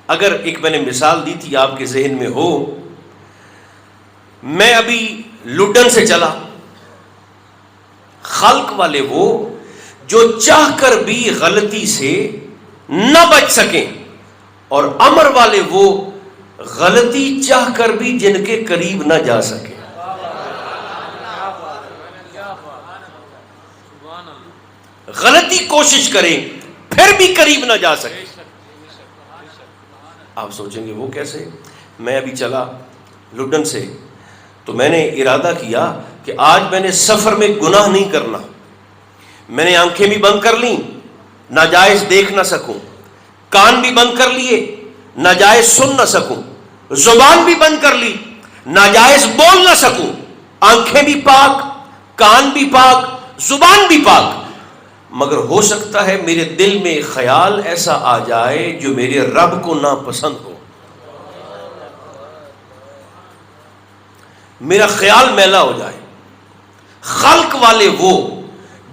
اگر ایک میں نے مثال دی تھی آپ کے ذہن میں ہو، میں ابھی لڈن سے چلا، خلق والے وہ جو چاہ کر بھی غلطی سے نہ بچ سکیں، اور امر والے وہ غلطی چاہ کر بھی جن کے قریب نہ جا سکیں۔ غلطی کوشش کریں پھر بھی قریب نہ جا سکے۔ آپ سوچیں گے وہ کیسے؟ میں ابھی چلا لڈن سے، تو میں نے ارادہ کیا کہ آج میں نے سفر میں گناہ نہیں کرنا، میں نے آنکھیں بھی بند کر لیں ناجائز دیکھ نہ سکوں، کان بھی بند کر لیے ناجائز سن نہ سکوں، زبان بھی بند کر لی ناجائز بول نہ سکوں، آنکھیں بھی پاک، کان بھی پاک، زبان بھی پاک، مگر ہو سکتا ہے میرے دل میں خیال ایسا آ جائے جو میرے رب کو ناپسند ہو، میرا خیال میلا ہو جائے۔ خلق والے وہ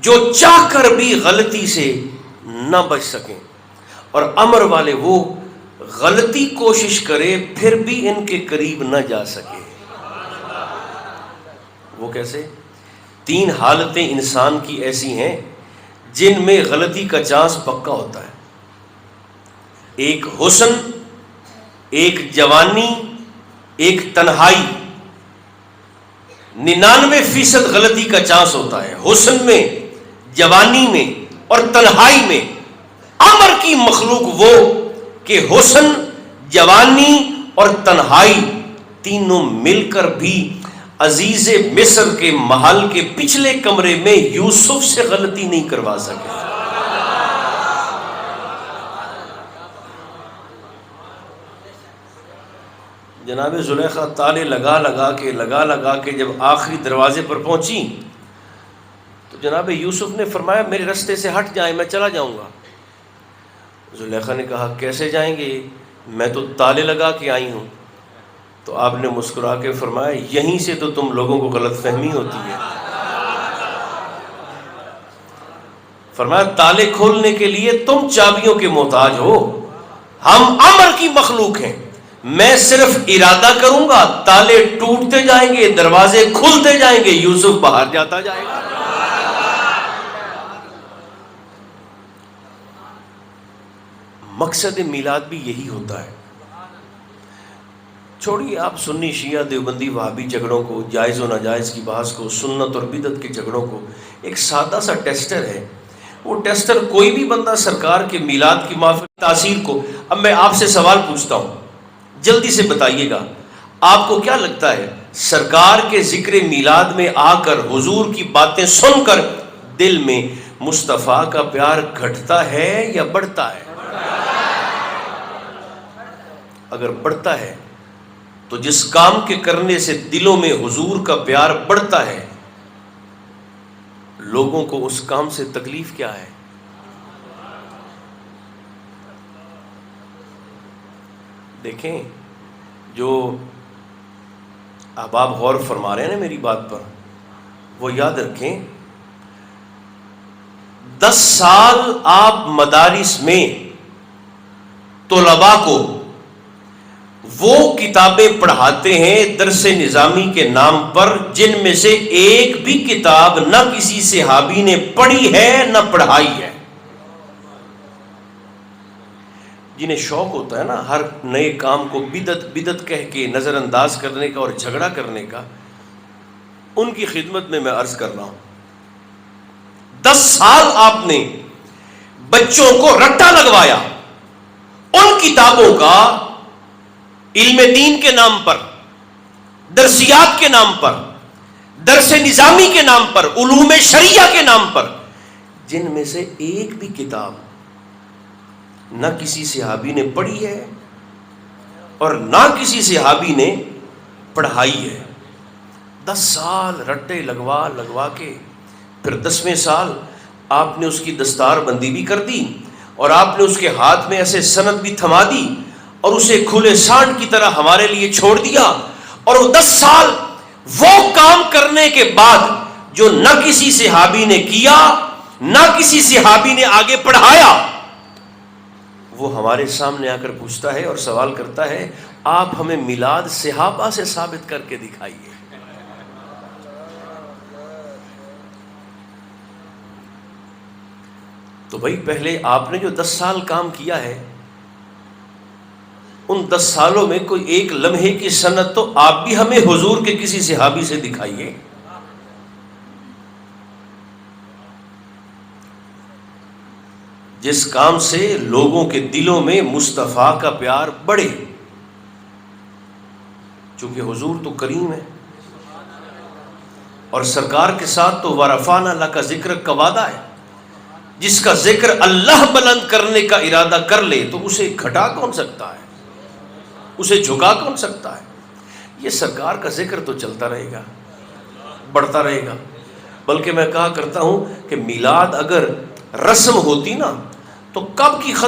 جو چاہ کر بھی غلطی سے نہ بچ سکیں، اور امر والے وہ غلطی کوشش کرے پھر بھی ان کے قریب نہ جا سکے۔ وہ کیسے؟ 3 حالتیں انسان کی ایسی ہیں جن میں غلطی کا چانس پکا ہوتا ہے۔ ایک حسن، ایک جوانی، ایک تنہائی۔ 99% غلطی کا چانس ہوتا ہے حسن میں، جوانی میں اور تنہائی میں۔ امر کی مخلوق وہ کہ حسن، جوانی اور تنہائی تینوں مل کر بھی عزیز مصر کے محل کے پچھلے کمرے میں یوسف سے غلطی نہیں کروا سکے۔ جناب زلیخا تالے لگا لگا کے جب آخری دروازے پر پہنچی تو جناب یوسف نے فرمایا میرے رستے سے ہٹ جائیں، میں چلا جاؤں گا۔ زلیخا نے کہا کیسے جائیں گے، میں تو تالے لگا کے آئی ہوں۔ تو آپ نے مسکرا کے فرمایا یہیں سے تو تم لوگوں کو غلط فہمی ہوتی ہے۔ فرمایا تالے کھولنے کے لیے تم چابیوں کے محتاج ہو، ہم امر کی مخلوق ہیں، میں صرف ارادہ کروں گا، تالے ٹوٹتے جائیں گے، دروازے کھلتے جائیں گے، یوسف باہر جاتا جائے گا۔ مقصد میلاد بھی یہی ہوتا ہے۔ چھوڑیے آپ سنی شیعہ دیوبندی وہابی جھگڑوں کو، جائز و ناجائز کی بحث کو، سنت اور بدعت کے جھگڑوں کو، ایک سادہ سا ٹیسٹر ہے، وہ ٹیسٹر کوئی بھی بندہ سرکار کے میلاد کی محفل تاثیر کو۔ اب میں آپ سے سوال پوچھتا ہوں، جلدی سے بتائیے گا، آپ کو کیا لگتا ہے سرکار کے ذکر میلاد میں آ کر حضور کی باتیں سن کر دل میں مصطفیٰ کا پیار گھٹتا ہے یا بڑھتا ہے؟ اگر بڑھتا ہے تو جس کام کے کرنے سے دلوں میں حضور کا پیار بڑھتا ہے، لوگوں کو اس کام سے تکلیف کیا ہے؟ دیکھیں، جو احباب غور فرما رہے ہیں نا میری بات پر، وہ یاد رکھیں 10 سال آپ مدارس میں طلباء کو وہ کتابیں پڑھاتے ہیں درس نظامی کے نام پر جن میں سے ایک بھی کتاب نہ کسی صحابی نے پڑھی ہے نہ پڑھائی ہے۔ جنہیں شوق ہوتا ہے نا ہر نئے کام کو بدعت کہہ کے نظر انداز کرنے کا اور جھگڑا کرنے کا، ان کی خدمت میں عرض کر رہا ہوں 10 سال آپ نے بچوں کو رٹا لگوایا ان کتابوں کا، علم دین کے نام پر، درسیات کے نام پر، درس نظامی کے نام پر، علوم شریعہ کے نام پر، جن میں سے ایک بھی کتاب نہ کسی صحابی نے پڑھی ہے اور نہ کسی صحابی نے پڑھائی ہے۔ 10 سال رٹے لگوا کے پھر 10ویں سال آپ نے اس کی دستار بندی بھی کر دی اور آپ نے اس کے ہاتھ میں ایسے سند بھی تھما دی اور اسے کھلے سانڈ کی طرح ہمارے لیے چھوڑ دیا، اور وہ 10 سال وہ کام کرنے کے بعد جو نہ کسی صحابی نے کیا نہ کسی صحابی نے آگے پڑھایا، وہ ہمارے سامنے آ کر پوچھتا ہے اور سوال کرتا ہے آپ ہمیں میلاد صحابہ سے ثابت کر کے دکھائیے. تو بھائی پہلے آپ نے جو 10 سال کام کیا ہے ان 10 سالوں میں کوئی ایک لمحے کی سند تو آپ بھی ہمیں حضور کے کسی صحابی سے دکھائیے. جس کام سے لوگوں کے دلوں میں مصطفیٰ کا پیار بڑھے، چونکہ حضور تو کریم ہے اور سرکار کے ساتھ تو ورفعنا لک ذکرک کا وعدہ ہے. جس کا ذکر اللہ بلند کرنے کا ارادہ کر لے تو اسے گھٹا کون سکتا ہے، اسے جھکا کون سکتا ہے. یہ سرکار کا ذکر تو چلتا رہے گا، بڑھتا رہے گا. بلکہ میں کہا کرتا ہوں کہ میلاد اگر رسم ہوتی نا تو کب کی ختم